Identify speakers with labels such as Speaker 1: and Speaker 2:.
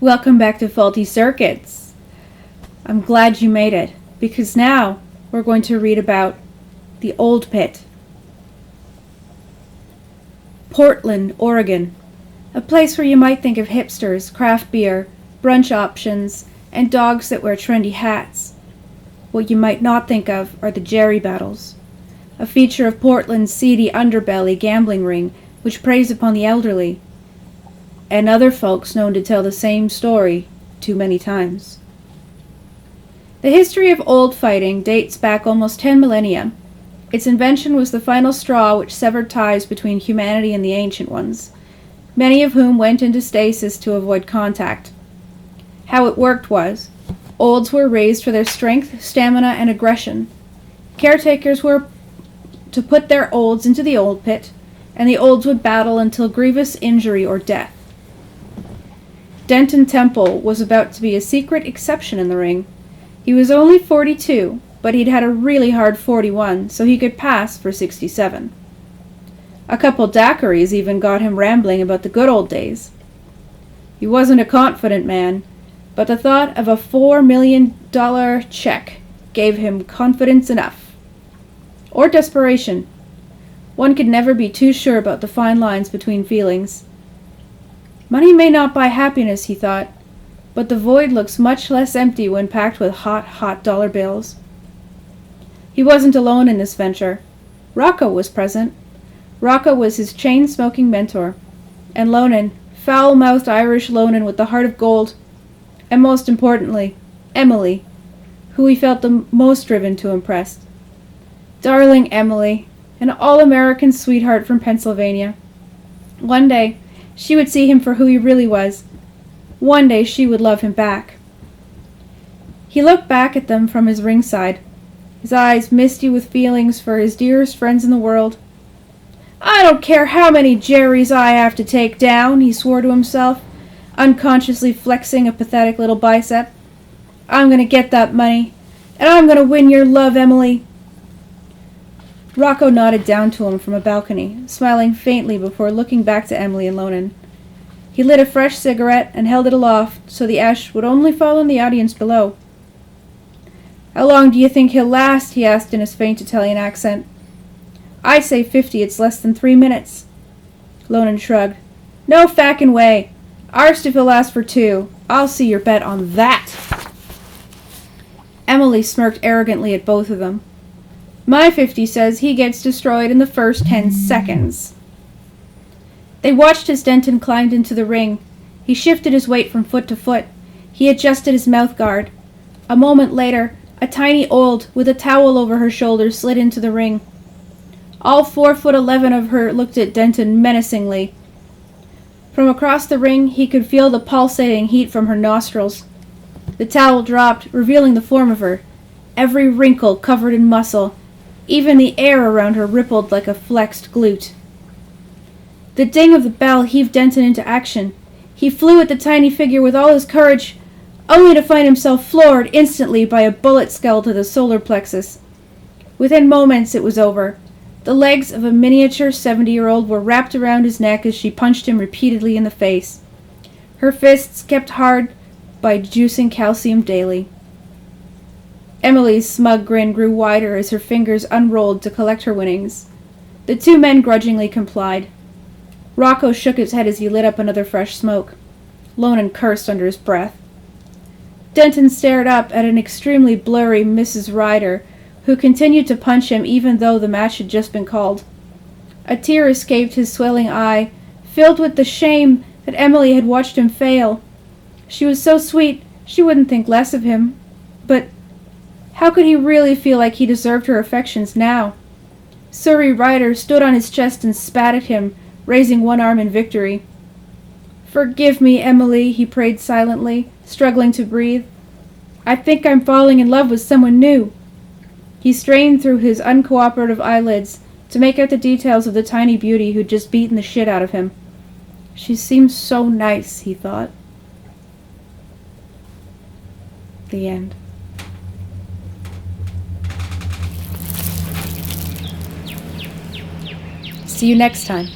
Speaker 1: Welcome back to Faulty Circuits. I'm glad you made it, because now we're going to read about the Oldpit. Portland, Oregon. A place where you might think of hipsters, craft beer, brunch options, and dogs that wear trendy hats. What you might not think of are the Jerry battles, a feature of Portland's seedy underbelly gambling ring which preys upon the elderly, and other folks known to tell the same story too many times. The history of old fighting dates back almost 10 millennia. Its invention was the final straw which severed ties between humanity and the ancient ones, many of whom went into stasis to avoid contact. How it worked was, olds were raised for their strength, stamina, and aggression. Caretakers were to put their olds into the old pit, and the olds would battle until grievous injury or death. Denton Temple was about to be a secret exception in the ring. He was only 42, but he'd had a really hard 41, so he could pass for 67. A couple daiquiris even got him rambling about the good old days. He wasn't a confident man, but the thought of a $4 million check gave him confidence enough. Or desperation. One could never be too sure about the fine lines between feelings. Money may not buy happiness, he thought, but the void looks much less empty when packed with hot dollar bills. He wasn't alone in this venture. Rocco was present. Rocco was his chain-smoking mentor, and Lonan, foul-mouthed Irish Lonan with the heart of gold, and most importantly, Emily, who he felt the most driven to impress. Darling Emily, an all-American sweetheart from Pennsylvania. One day, she would see him for who he really was. One day she would love him back. He looked back at them from his ringside, his eyes misty with feelings for his dearest friends in the world. I don't care how many Jerrys I have to take down, he swore to himself, unconsciously flexing a pathetic little bicep. I'm going to get that money, and I'm going to win your love, Emily. Rocco nodded down to him from a balcony, smiling faintly before looking back to Emily and Lonan. He lit a fresh cigarette and held it aloft so the ash would only fall on the audience below. How long do you think he'll last? He asked in his faint Italian accent. I say 50, it's less than 3 minutes. Lonan shrugged. No fackin' way. Arst if he'll last for 2. I'll see your bet on that. Emily smirked arrogantly at both of them. My 50 says he gets destroyed in the first 10 seconds. They watched as Denton climbed into the ring. He shifted his weight from foot to foot. He adjusted his mouth guard. A moment later, a tiny old with a towel over her shoulders slid into the ring. All 4'11" of her looked at Denton menacingly. From across the ring, he could feel the pulsating heat from her nostrils. The towel dropped, revealing the form of her, every wrinkle covered in muscle. Even the air around her rippled like a flexed glute. The ding of the bell heaved Denton into action. He flew at the tiny figure with all his courage, only to find himself floored instantly by a bullet skull to the solar plexus. Within moments it was over. The legs of a miniature 70-year-old were wrapped around his neck as she punched him repeatedly in the face. Her fists kept hard by juicing calcium daily. Emily's smug grin grew wider as her fingers unrolled to collect her winnings. The two men grudgingly complied. Rocco shook his head as he lit up another fresh smoke. Lonan cursed under his breath. Denton stared up at an extremely blurry Mrs. Ryder, who continued to punch him even though the match had just been called. A tear escaped his swelling eye, filled with the shame that Emily had watched him fail. She was so sweet, she wouldn't think less of him. But how could he really feel like he deserved her affections now? Surrey Ryder stood on his chest and spat at him, raising one arm in victory. Forgive me, Emily, he prayed silently, struggling to breathe. I think I'm falling in love with someone new. He strained through his uncooperative eyelids to make out the details of the tiny beauty who'd just beaten the shit out of him. She seems so nice, he thought. The end. See you next time.